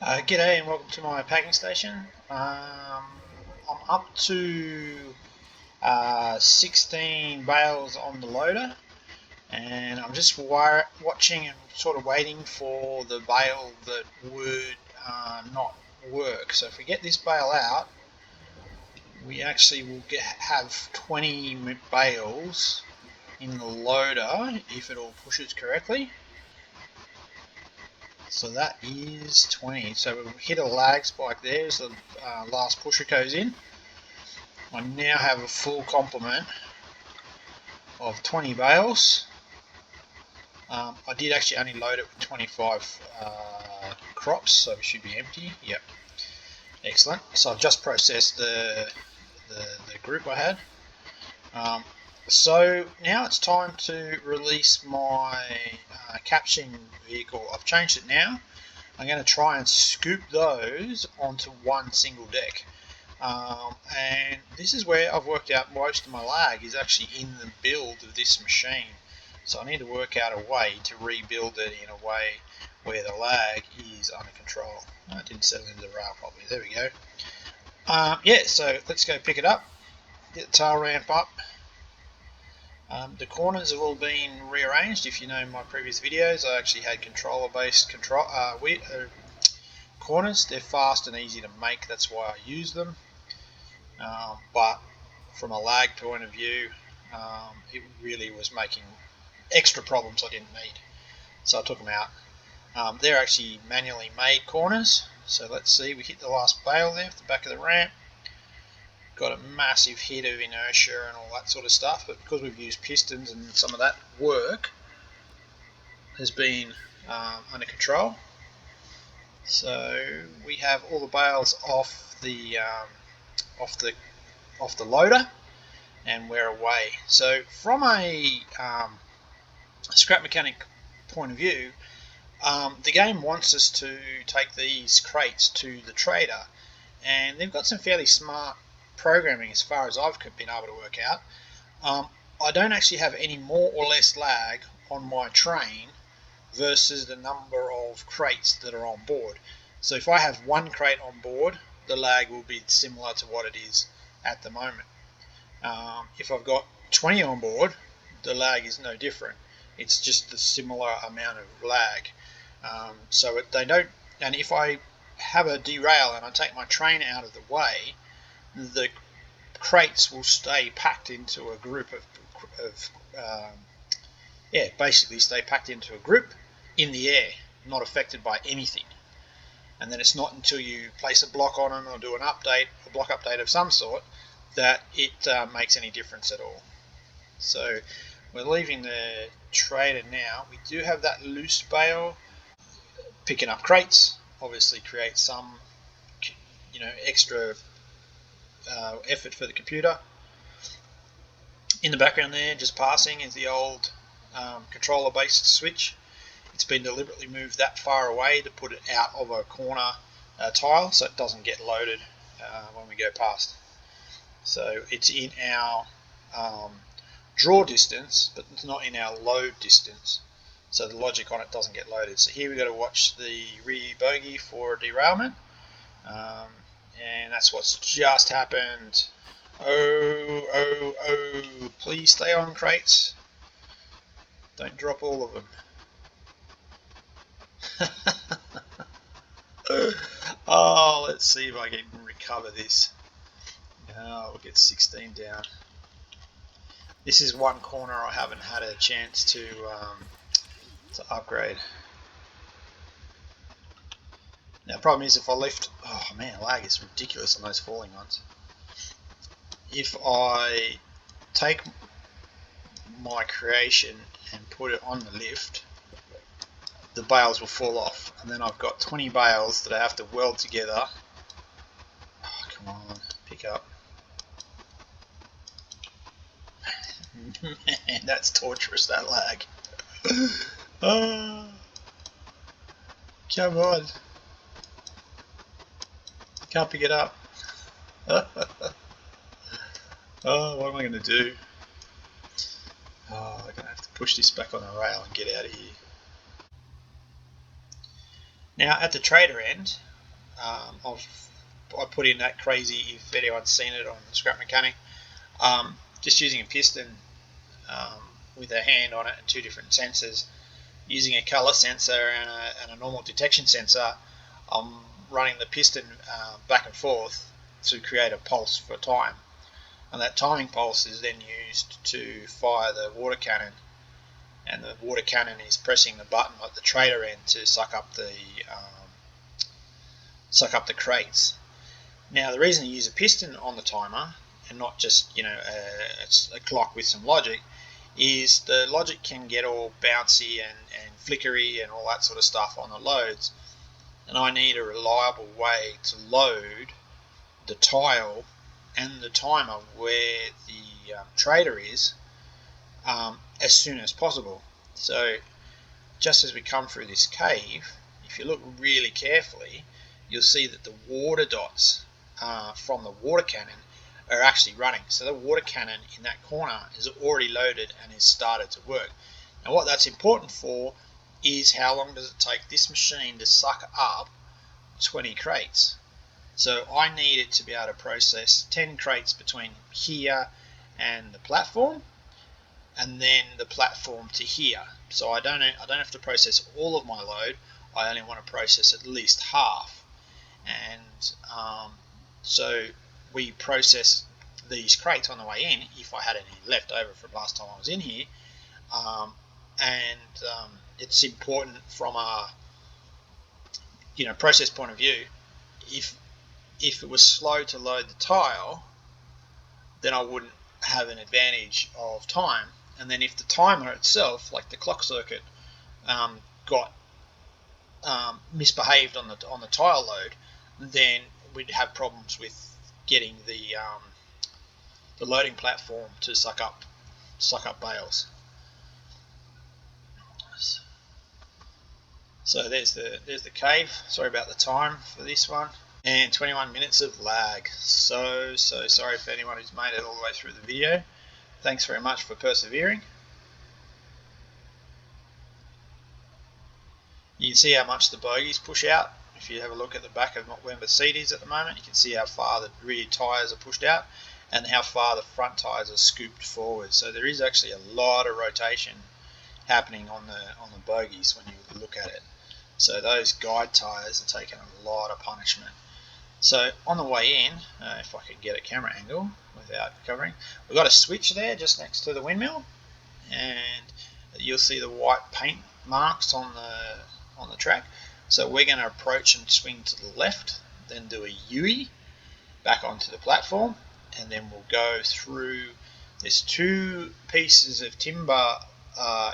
G'day and welcome to my packing station. I'm up to 16 bales on the loader, and I'm just watching and sort of waiting for the bale that would not work. So if we get this bale out, we actually will have 20 bales in the loader if it all pushes correctly. So that is 20. So we've hit a lag spike there as the last pusher goes in. I now have a full complement of 20 bales. I did actually only load it with 25 crops, so it should be empty. Yep, excellent. So I've just processed the group I had. So now it's time to release my capturing vehicle. I've changed it now. I'm going to try and scoop those onto one single deck. And this is where I've worked out most of my lag is actually in the build of this machine. So I need to work out a way to rebuild it in a way where the lag is under control. I didn't settle into the rail properly. There we go. Yeah, so let's go pick it up, get the tail ramp up. The corners have all been rearranged. If you know my previous videos, I actually had controller-based corners. They're fast and easy to make, that's why I use them. But from a lag point of view, it really was making extra problems I didn't need. So I took them out. They're actually manually made corners. So let's see, we hit the last bale there at the back of the ramp. Got a massive hit of inertia and all that sort of stuff, but because we've used pistons and some of that work has been under control. So we have all the bales off the loader, and we're away. So from a scrap mechanic point of view, the game wants us to take these crates to the trader, and they've got some fairly smart programming as far as I've been able to work out. I don't actually have any more or less lag on my train versus the number of crates that are on board. So if I have one crate on board, the lag will be similar to what it is at the moment. If I've got 20 on board, the lag is no different. It's just a similar amount of lag. So they don't. And if I have a derail and I take my train out of the way, the crates will stay packed into a group basically stay packed into a group in the air, not affected by anything. And then it's not until you place a block on them or do a block update of some sort, that it makes any difference at all. So we're leaving the trader now. We do have that loose bale. Picking up crates obviously creates some, extra effort for the computer. In the background there, just passing, is the old controller-based switch. It's been deliberately moved that far away to put it out of a corner tile so it doesn't get loaded when we go past. So it's in our draw distance, but it's not in our load distance. So the logic on it doesn't get loaded. So here we've got to watch the rear bogey for a derailment. And that's what's just happened. Oh, please stay on, crates. Don't drop all of them. Oh, let's see if I can recover this. We'll get 16 down. This is one corner I haven't had a chance to upgrade. Now, the problem is if I lift, oh man, lag is ridiculous on those falling ones. If I take my creation and put it on the lift, the bales will fall off, and then I've got 20 bales that I have to weld together. Oh, come on, pick up. Man, that's torturous, that lag. Oh, come on. Can't pick it up. Oh, what am I going to do? Oh, I'm going to have to push this back on the rail and get out of here. Now at the trader end, I put in that crazy, if anyone's seen it on Scrap Mechanic, just using a piston with a hand on it and two different sensors, using a color sensor and a normal detection sensor. I'm running the piston back and forth to create a pulse for time, and that timing pulse is then used to fire the water cannon, and the water cannon is pressing the button at the trader end to suck up the crates. Now the reason you use a piston on the timer and not just a clock with some logic is the logic can get all bouncy and flickery and all that sort of stuff on the loads, and I need a reliable way to load the tile and the timer where the trader is as soon as possible. So just as we come through this cave, if you look really carefully, you'll see that the water dots from the water cannon are actually running. So the water cannon in that corner is already loaded and has started to work. Now what that's important for is how long does it take this machine to suck up 20 crates. So I need it to be able to process 10 crates between here and the platform, and then the platform to here. So I don't have to process all of my load. I only want to process at least half. And so we process these crates on the way in, if I had any left over from last time I was in here. It's important from a process point of view. If it was slow to load the tile, then I wouldn't have an advantage of time. And then if the timer itself, like the clock circuit, got misbehaved on the tile load, then we'd have problems with getting the loading platform to suck up bales. So there's the cave. Sorry about the time for this one. And 21 minutes of lag. So sorry for anyone who's made it all the way through the video. Thanks very much for persevering. You can see how much the bogies push out. If you have a look at the back of where the seat is at the moment, you can see how far the rear tyres are pushed out and how far the front tyres are scooped forward. So there is actually a lot of rotation happening on the bogies when you look at it. So those guide tyres are taking a lot of punishment. So on the way in, if I could get a camera angle without covering, we've got a switch there just next to the windmill, and you'll see the white paint marks on the track. So we're going to approach and swing to the left, then do a U back onto the platform, and then we'll go through. There's two pieces of timber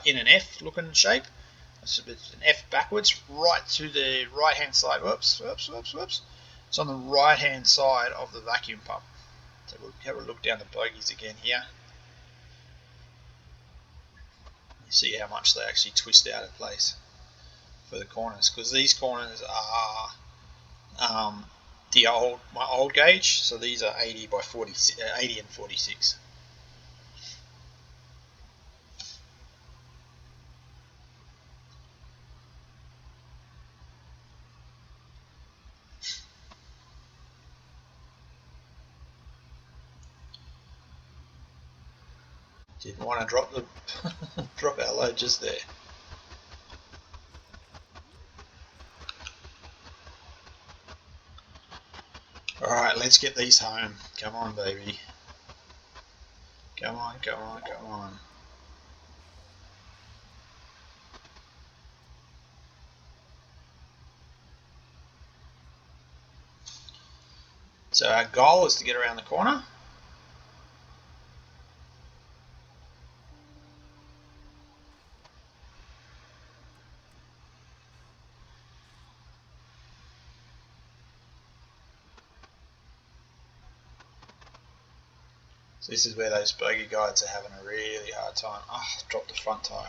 in an F looking shape. It's an F backwards, right to the right hand side. Whoops. It's on the right hand side of the vacuum pump. So we'll have a look down the bogies again here. You see how much they actually twist out of place for the corners, because these corners are my old gauge. So these are 80 by 40, 80 and 46. Didn't want to drop drop our load just there. Alright, let's get these home. Come on, baby. Come on. So our goal is to get around the corner. So this is where those bogie guides are having a really hard time. Oh, dropped the front tyre.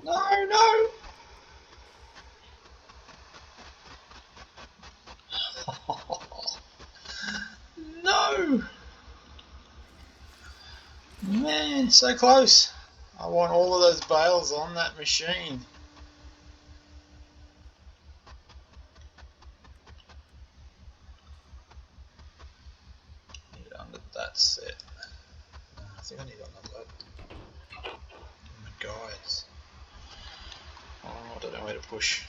No! No! Man, so close. I want all of those bales on that machine. think I need to unload my guides. Oh, I don't know where to push.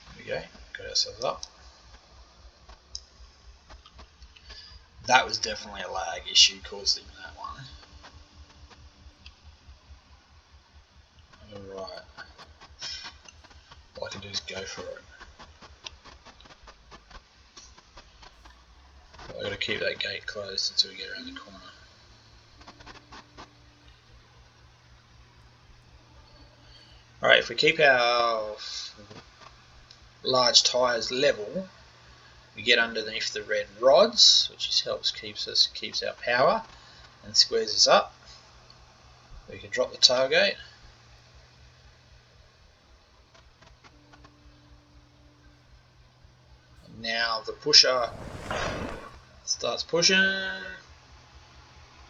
There we go, got ourselves up. That was definitely a lag issue causing that one. Alright. All I can do is go for it. But I've got to keep that gate closed until we get around the corner. Alright, if we keep our large tyres level, we get underneath the red rods, which helps keeps our power and squares us up. We can drop the tailgate. And now the pusher starts pushing.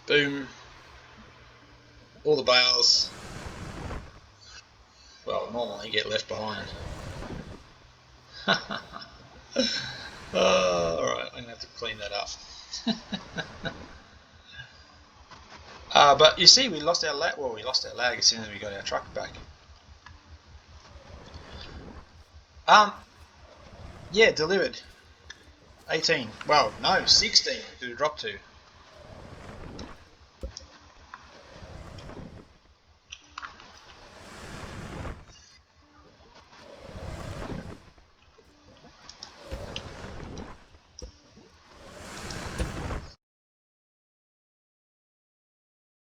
Boom. All the bales, well, normally get left behind. Alright, I'm going to have to clean that up. But you see, we lost our lag. Well, we lost our lag as soon as we got our truck back. Yeah, delivered. 18. Well, no, 16 did it drop to.